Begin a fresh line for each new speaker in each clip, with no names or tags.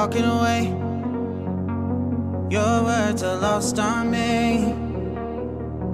walking away. Your words are lost on me.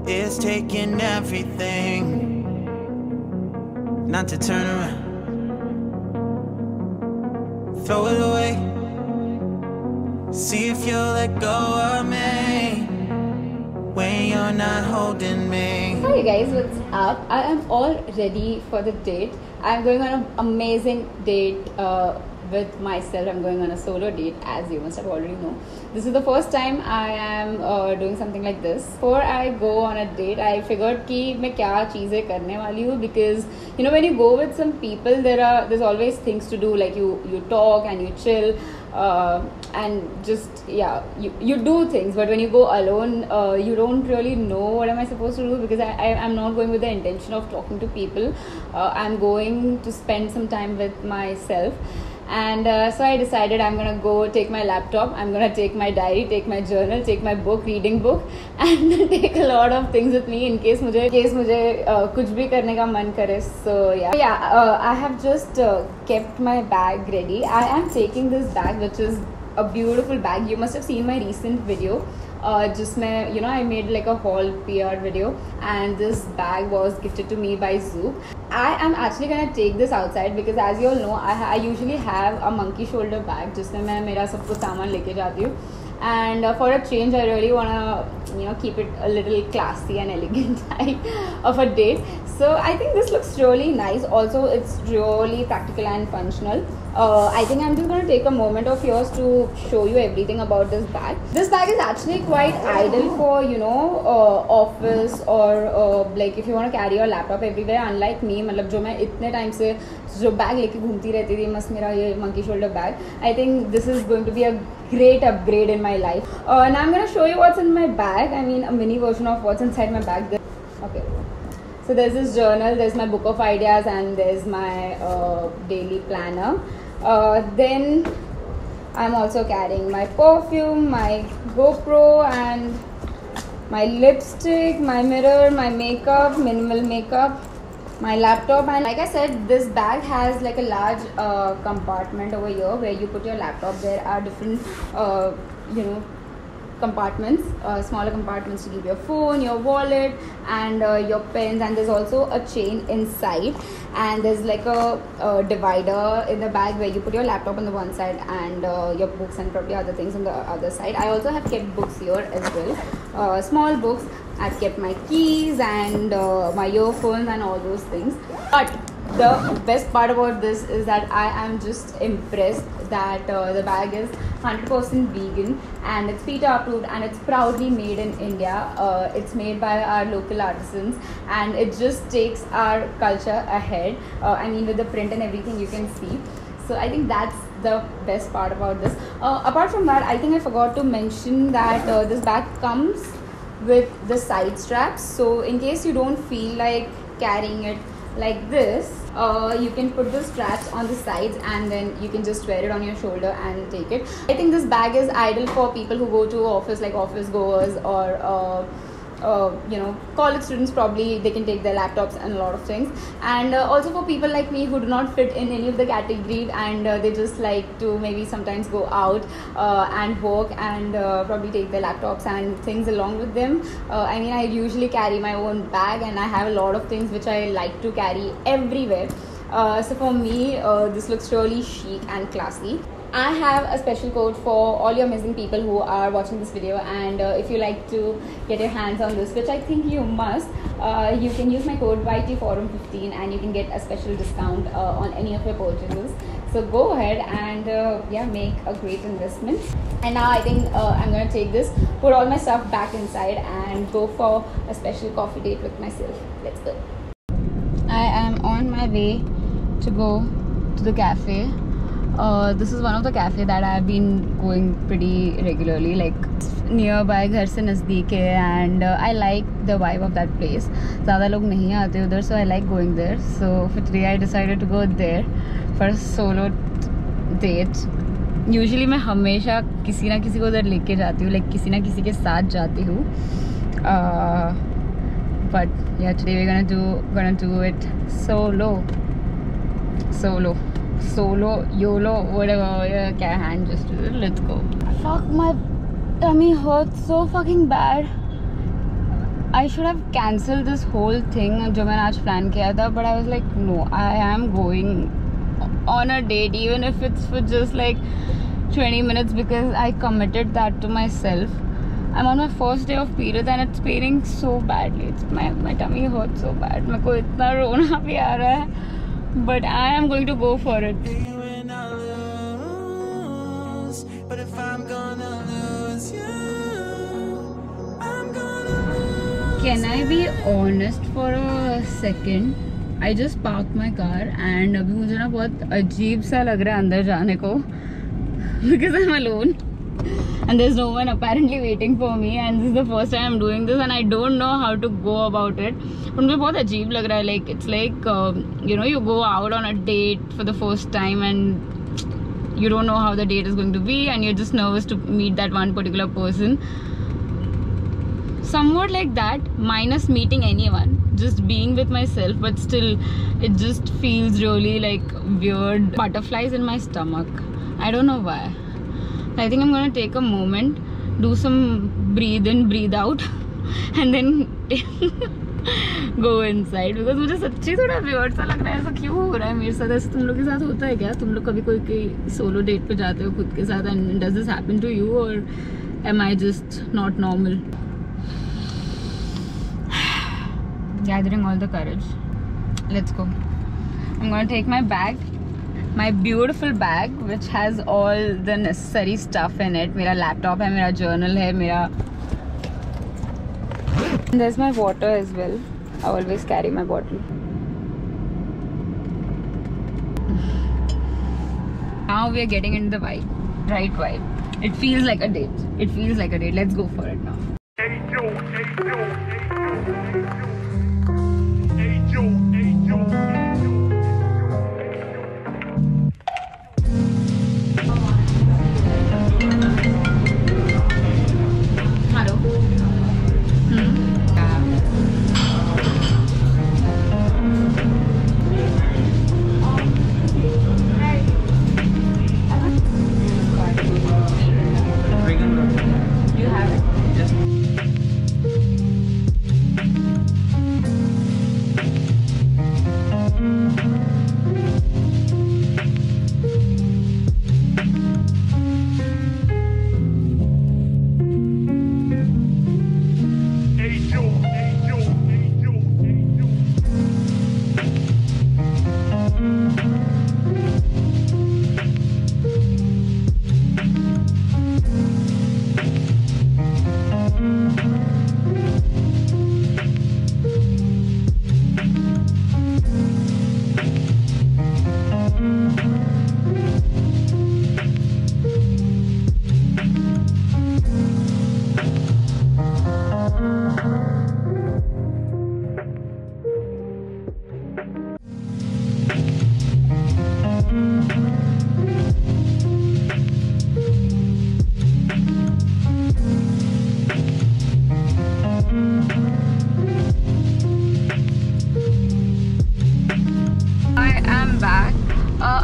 It's taking everything not to turn around. Throw it away. See if you'll let go of me when you're not holding me.
Hi guys, what's up? I am all ready for the date. I'm going on an amazing date with myself. I'm going on a solo date, as you must have already know. This is the first time I am doing something like this. Before I go on a date, I figured कि मैं क्या चीज़ें करने वाली हूँ, because you know when you go with some people, there's always things to do, like you talk and you chill. And just you do things, but when you go alone, you don't really know what am I supposed to do, because I'm not going with the intention of talking to people. I'm going to spend some time with myself, and so I decided I'm gonna go take my laptop, I'm gonna take my diary, take my journal, take my reading book, and take a lot of things with me in case मुझे कुछ भी करने का मन करे. So I have just kept my bag ready. I am taking this bag, which is a beautiful bag. You must have seen my recent video, जिसमें I made like a haul PR video, and this bag was gifted to me by Zoop. I am actually gonna take this outside because, as you all know, I usually have a monkey shoulder bag जिसमें मैं मेरा सब कुछ सामान लेके जाती हूँ. And for a change, I really wanna keep it a little classy and elegant type of a date. So I think this looks really nice. Also, it's really practical and functional. I think I'm just gonna take a moment of yours to show you everything about this bag. This bag is actually quite ideal for office, or like if you want to carry your laptop everywhere. Unlike me, मतलब जो मैं इतने time से जो bag लेके घूमती रहती थी, मस्त मेरा ये monkey shoulder bag. I think this is going to be a great upgrade in my life. Now I'm gonna show you what's in my bag. I mean, a mini version of what's inside my bag. Okay. So there's this journal, there's my book of ideas, and there's my daily planner. Then I'm also carrying my perfume, my GoPro, and my lipstick, my mirror, my makeup, minimal makeup, my laptop. And like I said, this bag has like a large compartment over here where you put your laptop. There are different compartments, smaller compartments to keep your phone, your wallet, and your pens. And there's also a chain inside, and there's like a divider in the bag where you put your laptop on the one side and your books and probably other things on the other side. I also have kept books here as well, small books. I've kept my keys and my earphones and all those things. But the best part about this is that I am just impressed that the bag is 100% vegan, and it's PETA approved, and it's proudly made in India. It's made by our local artisans, and it just takes our culture ahead. I mean, with the print and everything, you can see. So I think that's the best part about this. Apart from that, I think I forgot to mention that this bag comes with the side straps. So in case you don't feel like carrying it like this, you can put the straps on the sides, and then you can just wear it on your shoulder and take it. I think this bag is ideal for people who go to office, like office goers, or college students. Probably they can take their laptops and a lot of things. And also for people like me who do not fit in any of the categories, and they just like to maybe sometimes go out and work, and probably take their laptops and things along with them. I mean, I usually carry my own bag, and I have a lot of things which I like to carry everywhere. So for me, this looks really chic and classy. I have a special code for all your amazing people who are watching this video, and if you like to get your hands on this, which I think you must, you can use my code YTForum15, and you can get a special discount on any of your purchases. So go ahead and make a great investment. And now I think I'm gonna take this, put all my stuff back inside, and go for a special coffee date with myself. Let's go. I am on my way to go to the cafe. This is one of the cafe that I have been going pretty regularly, like nearby, घर से नज़दीक है, and I like the vibe of that place. ज़्यादा लोग नहीं आते उधर, so I like going there. So for today I decided to go there for a solo date. Usually मैं हमेशा किसी ना किसी को उधर लेके जाती हूँ, like किसी ना किसी के साथ जाती हूँ. But yeah, today we're gonna do it solo. solo, YOLO, whatever, yeah, hand gestures. Let's go. Fuck, my tummy hurts so fucking bad. I should have cancelled this whole thing जो मैंने आज plan किया था, but I was like, no, I am going on a date, even if it's for just like 20 minutes, because I committed that to myself. I'm on my first day of period and it's paining so badly. My tummy hurts so bad. मेरे को इतना रोना भी आ रहा है, but I am going to go for it.
But if I'm gonna lose you, I'm gonna lose.
Can I be honest for a second? I just parked my car and अभी मुझे ना बहुत अजीब सा लग रहा है अंदर जाने को, because I'm alone and there's no one apparently waiting for me, and this is the first time I'm doing this and I don't know how to go about it. But मुझे बहुत अजीब लग रहा है. Like it's like you know, you go out on a date for the first time and you don't know how the date is going to be and you're just nervous to meet that one particular person. Somewhat like that, minus meeting anyone, just being with myself, but still it just feels really like weird butterflies in my stomach. I don't know why. I think I'm gonna take a moment, do some breathe in, breathe out and then go inside, because मुझे सच्ची थोड़ा weird सा लग रहा है. ऐसा क्यों हो रहा है मेरे साथ? ऐसा तुम लोग के साथ होता है क्या? तुम लोग कभी कोई सोलो डेट पे जाते हो खुद के साथ, and does this happen to you, or am I just not normal? Gathering all the courage. Let's go. I'm gonna take my bag, my beautiful bag, which has all the necessary stuff in it. मेरा laptop है, मेरा journal है, मेरा. And there's my water as well. I always carry my bottle. Now we are getting into the vibe, right vibe. It feels like a date. It feels like a date. Let's go for it now.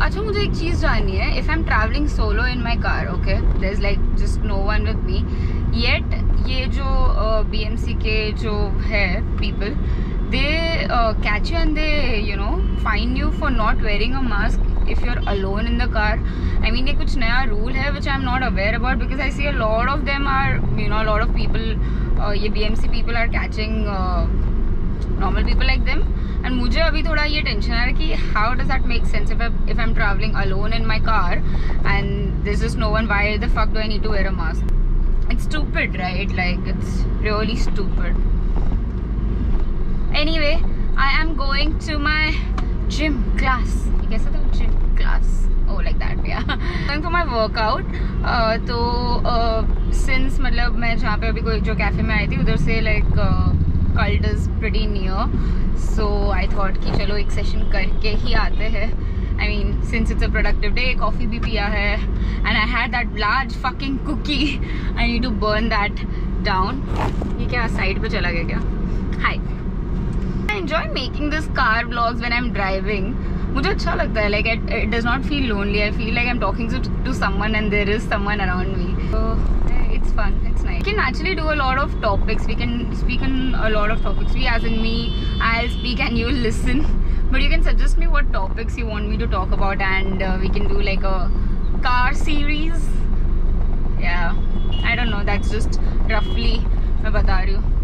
अच्छा मुझे एक चीज़ जाननी है. If I am travelling solo in my car, okay, there is like just no one with me, yet ये जो BMC के जो है people, they catch you and they you know fine you for not wearing a mask if you are alone in the car. I mean ये कुछ नया rule है which I am not aware about, because I see a lot of them are you know lot of people, ये BMC people are catching normal people like them. And मुझे अभी थोड़ा ये tension है कि how does that make sense if I'm traveling alone in my car and there's just no one, why the fuck do I need to wear a mask? It's stupid, right? Like it's really stupid. Anyway, I am going to my gym class. You guess that gym class? Oh, like that, yeah. Going for my workout. तो since मतलब मैं जहाँ पे अभी कोई जो cafe में आई थी उधर से like cult is pretty near, so I thought कि चलो एक सेशन करके ही आते हैं. I mean, since it's a productive day, coffee भी पिया है, and I had that large fucking cookie. I need to burn that down. ये क्या साइड पे चला गया क्या? Hi. I enjoy making this car vlogs when I'm driving, मुझे अच्छा लगता है, like it does not feel lonely. I feel like I'm talking to someone and there is someone around me. So it's fun, it's nice. We can actually do a lot of topics. We can speak on a lot of topics. We as in me, I'll speak and you'll listen. But you can suggest me what topics you want me to talk about, and we can do like a car series. Yeah, I don't know, that's just roughly मैं बता रही हूँ.